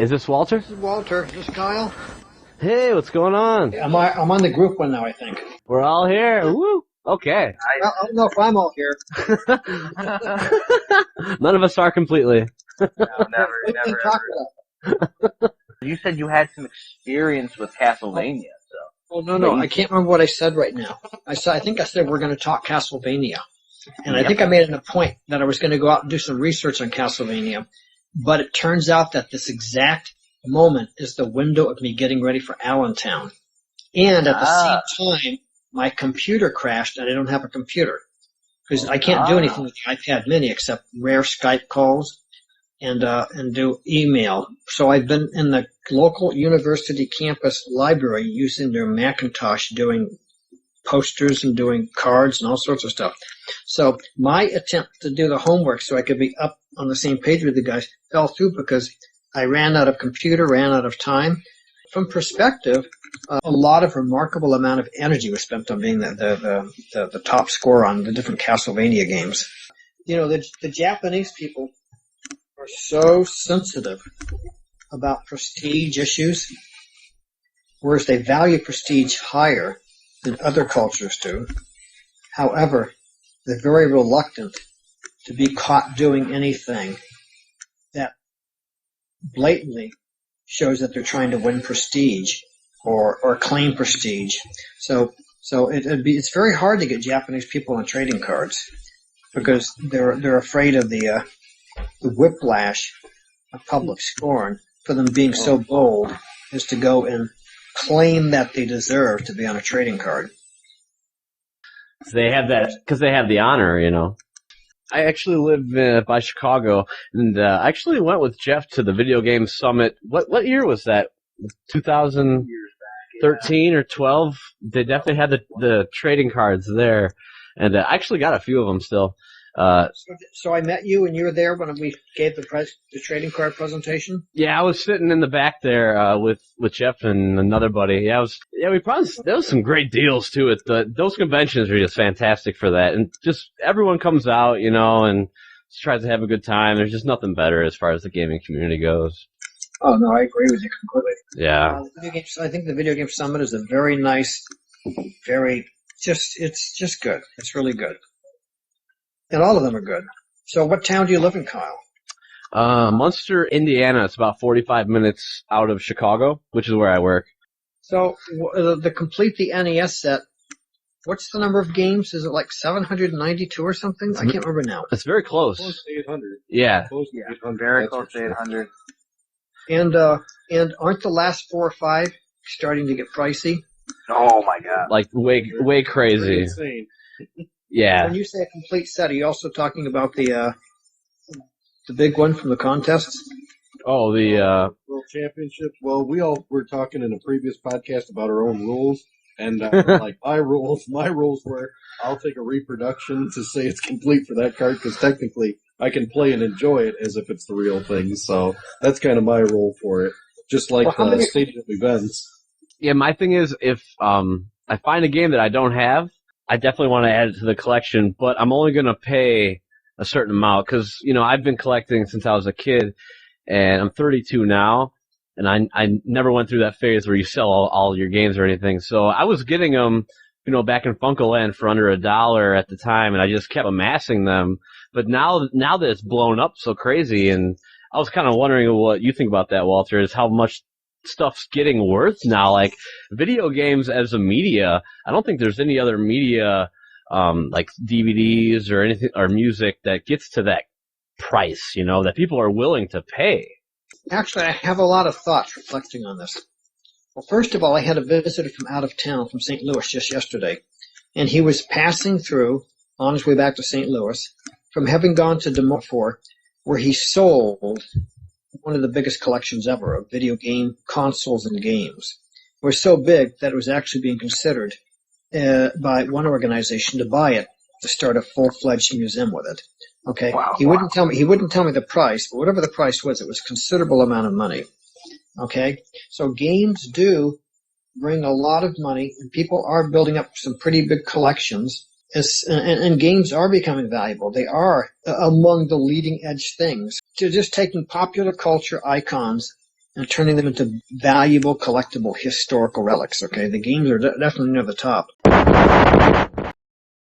Is this Walter? This is Walter. Is this Kyle? Hey, what's going on? I'm on the group one now, I think. We're all here. Woo! Okay. I don't know if I'm all here. None of us are completely. No, never. You said you had some experience with Castlevania, so. Oh, no. I can't remember what I said right now. I think I said we're going to talk Castlevania. And I think I made it a point that I was going to go out and do some research on Castlevania. But it turns out that this exact moment is the window of me getting ready for Allentown. And at the same time, my computer crashed and I don't have a computer. Because I can't do anything with the iPad mini except rare Skype calls and do email. So I've been in the local university campus library using their Macintosh doing posters and doing cards and all sorts of stuff. So my attempt to do the homework so I could be up on the same page with the guys fell through because I ran out of computer, ran out of time. From perspective, a lot of remarkable amount of energy was spent on being the top scorer on the different Castlevania games. You know, the Japanese people are so sensitive about prestige issues, whereas they value prestige higher than other cultures do. However, they're very reluctant to be caught doing anything that blatantly shows that they're trying to win prestige or claim prestige. So it's very hard to get Japanese people on trading cards because they're afraid of the whiplash of public scorn for them being so bold as to go and claim that they deserve to be on a trading card. So they have that because they have the honor, you know. I actually live by Chicago, and I actually went with Jeff to the Video Game Summit. What year was that? 2013 or 12? They definitely had the trading cards there, and I actually got a few of them still. So I met you, and you were there when we gave the trading card presentation. Yeah, I was sitting in the back there with Jeff and another buddy. There was some great deals too. Those conventions are just fantastic for that, and just everyone comes out, you know, and just tries to have a good time. There's just nothing better as far as the gaming community goes. Oh no, I agree with you completely. Yeah, I think the Video Game Summit is a very nice, it's just good. It's really good. And all of them are good. So what town do you live in, Kyle? Munster, Indiana. It's about 45 minutes out of Chicago, which is where I work. So to complete the NES set, what's the number of games? Is it like 792 or something? I can't remember now. It's very close. Close to 800. Yeah. Close to 800. Very close to 800. And aren't the last 4 or 5 starting to get pricey? Oh my god. Like way crazy. Insane. Yeah. When you say a complete set, are you also talking about the big one from the contests? Oh, the World Championships. Well, we all were talking in a previous podcast about our own rules, and like my rules were I'll take a reproduction to say it's complete for that card because technically I can play and enjoy it as if it's the real thing. So that's kind of my rule for it. Just like the stadium events. Yeah, my thing is if I find a game that I don't have, I definitely want to add it to the collection, but I'm only going to pay a certain amount because, you know, I've been collecting since I was a kid, and I'm 32 now, and I never went through that phase where you sell all your games or anything. So I was getting them, you know, back in Funkoland for under $1 at the time, and I just kept amassing them. But now that it's blown up so crazy, and I was kind of wondering what you think about that, Walter, is how much stuff's getting worth now. Like video games as a media, I don't think there's any other media like DVDs or anything or music that gets to that price, you know, that people are willing to pay. Actually, I have a lot of thoughts reflecting on this. Well, first of all, I had a visitor from out of town from St. Louis just yesterday, and he was passing through on his way back to St. Louis from having gone to Des Moines before, where he sold one of the biggest collections ever of video game consoles and games. It was so big that it was actually being considered by one organization to buy it to start a full-fledged museum with it. Okay, Wow. He wouldn't tell me the price, but whatever the price was, it was a considerable amount of money. Okay, so games do bring a lot of money, and people are building up some pretty big collections. And games are becoming valuable. They are among the leading edge things. They're just taking popular culture icons and turning them into valuable, collectible, historical relics. Okay, the games are definitely near the top.